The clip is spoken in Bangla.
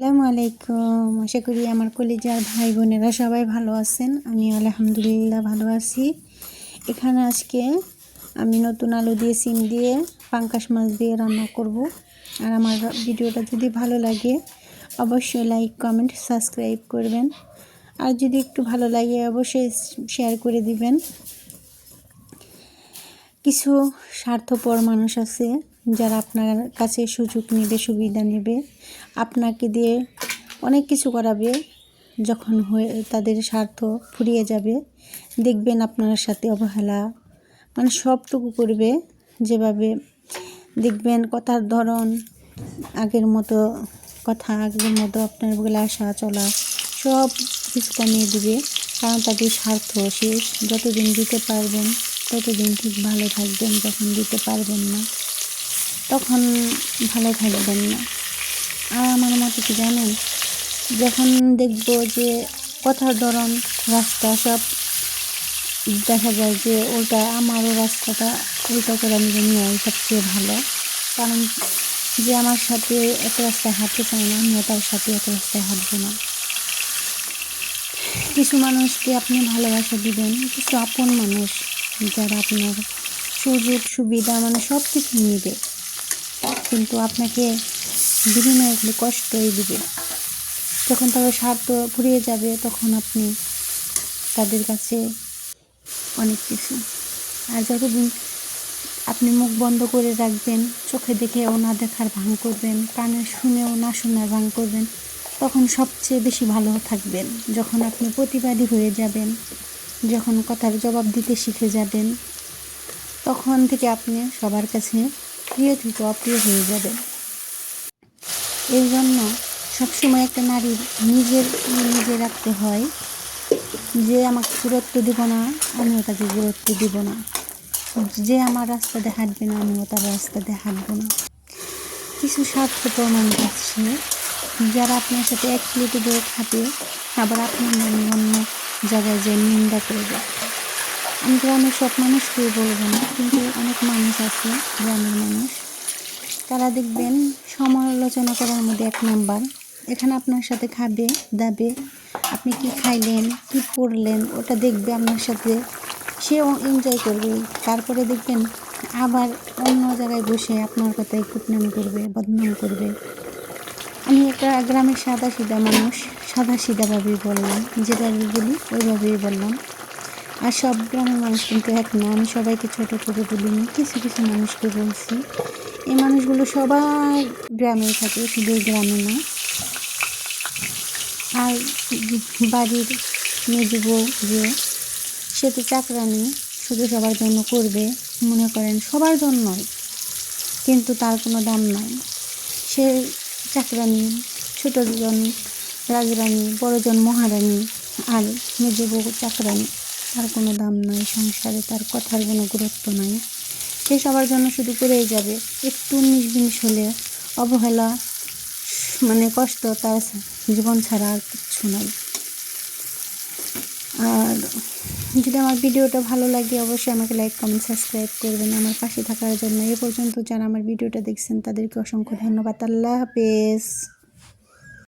আসসালামু আলাইকুম। আশা করি আমার কলিজার ভাই বোনেরা সবাই ভালো আছেন। আমি আলহামদুলিল্লাহ ভালো আছি। এখানে আজকে আমি নতুন আলু দিয়ে সিম দিয়ে পাঙ্গাস মাছ দিয়ে রান্না করব। আর আমার ভিডিওটা যদি ভালো লাগে অবশ্যই লাইক কমেন্ট সাবস্ক্রাইব করবেন। আর যদি একটু ভালো লাগে অবশ্যই শেয়ার করে দিবেন। কিছু স্বার্থপর মানুষ আছে যারা আপনার কাছে সুযোগ নেবে, সুবিধা নেবে, আপনাকে দিয়ে অনেক কিছু করাবে। যখন তাদের স্বার্থ ফুরিয়ে যাবে দেখবেন আপনার সাথে অবহেলা সবটুকু করবে। যেভাবে দেখবেন কথার ধরন আগের মতো, আগের মতো আপনার বলে আসা চলা সব কিছু কমিয়ে দিবে। কারণ তাদের স্বার্থ শেষ। যতদিন দিতে পারবেন ততদিন ঠিক ভালো থাকবেন, যখন দিতে পারবেন না তখন ভালো থাকবেন না। আর আমার মতে কি জানেন, যখন দেখব যে কথার ধরন রাস্তা সব দেখা যায় যে ওটা আমারও রাস্তাটা উল্টা করে নিয়ে সবচেয়ে ভালো। কারণ যে আমার সাথে এক রাস্তায় হাঁটতে চায় না, আমিও তার সাথে এক রাস্তায় হাঁটবো না। কিছু মানুষকে আপনি ভালোবাসা দিবেন, কিছু আপন মানুষ যারা আপনার সুযোগ সুবিধা সব কিছু নেবে, কিন্তু আপনাকে বিনিময়ে কষ্টই দিবে। যখন তাদের স্বার্থ ফুরিয়ে যাবে তখন আপনি তাদের কাছে অনেক কিছু। আর যতদিন আপনি মুখ বন্ধ করে রাখবেন, চোখে দেখেও না দেখার ভান করবেন, কানে শুনেও না শোনার ভান করবেন, তখন সবচেয়ে বেশি ভালো থাকবেন। যখন আপনি প্রতিবাদী হয়ে যাবেন, যখন কথার জবাব দিতে শিখে যাবেন, তখন থেকে আপনি সবার কাছে প্রিয় থেকে অপ্রিয় হয়ে যাবেন। এই জন্য সবসময় একটা নারীর নিজে রাখতে হয় যে আমাকে গুরুত্ব দিব না, আমিও তাকে গুরুত্ব দিব না। যে আমার রাস্তাতে হাঁটবে না, আমিও তার রাস্তাতে হাঁটবো না। কিছু স্বার্থপর মানুষ আছে যারা আপনার সাথে এক প্লেটে বয়ে খাবে, আবার আপনার অন্য জায়গায় যে নিন্দা করবে। আমি গ্রামের সব মানুষকেই বলবো না, কিন্তু অনেক মানুষ আছে গ্রামের মানুষ, তারা দেখবেন সমালোচনা করার মধ্যে এক নাম্বার। এখানে আপনার সাথে খাবে দাবে, আপনি কি খাইলেন কি পরলেন ওটা দেখবে আপনার সাথে, সেও এনজয় করবে। তারপরে দেখবেন আবার অন্য জায়গায় বসে আপনার কথায় কুটনামি করবে, বদনাম করবে। আমি একটা গ্রামের সাদা সিধাভাবেই বললাম, যেভাবে বলি ওইভাবেই বললাম। আর সব গ্রামের মানুষ কিন্তু এক না, আমি সবাইকে ছোটো ছোটো বলিনি, কিছু কিছু মানুষকে বলছি। এই মানুষগুলো সবাই গ্রামে থাকে, শুধু গ্রামে না। আর বাড়ির মেজো বউ যে, সে তো চাকরানি, শুধু সবার জন্য করবে, মনে করেন সবার জন্যই, কিন্তু তার কোনো দাম নাই। সে চাকরানি, ছোটজন রাজরানী, বড়জন মহারানী, আর মেজো বউ চাকরানি, তার কোনো দাম নাই সংসারে, তার কথার কোনো গুরুত্ব নাই। সে সবার জন্য শুধু করেই যাবে। একটু 19 হলে অবহেলা কষ্ট তার জীবন ছাড়া আর কিচ্ছু নাই। আর যদি আমার ভিডিওটা ভালো লাগে অবশ্যই আমাকে লাইক কমেন্ট সাবস্ক্রাইব করবেন আমার পাশে থাকার জন্য। এ পর্যন্ত যারা আমার ভিডিওটা দেখছেন তাদেরকে অসংখ্য ধন্যবাদ। আল্লাহ হাফেজ।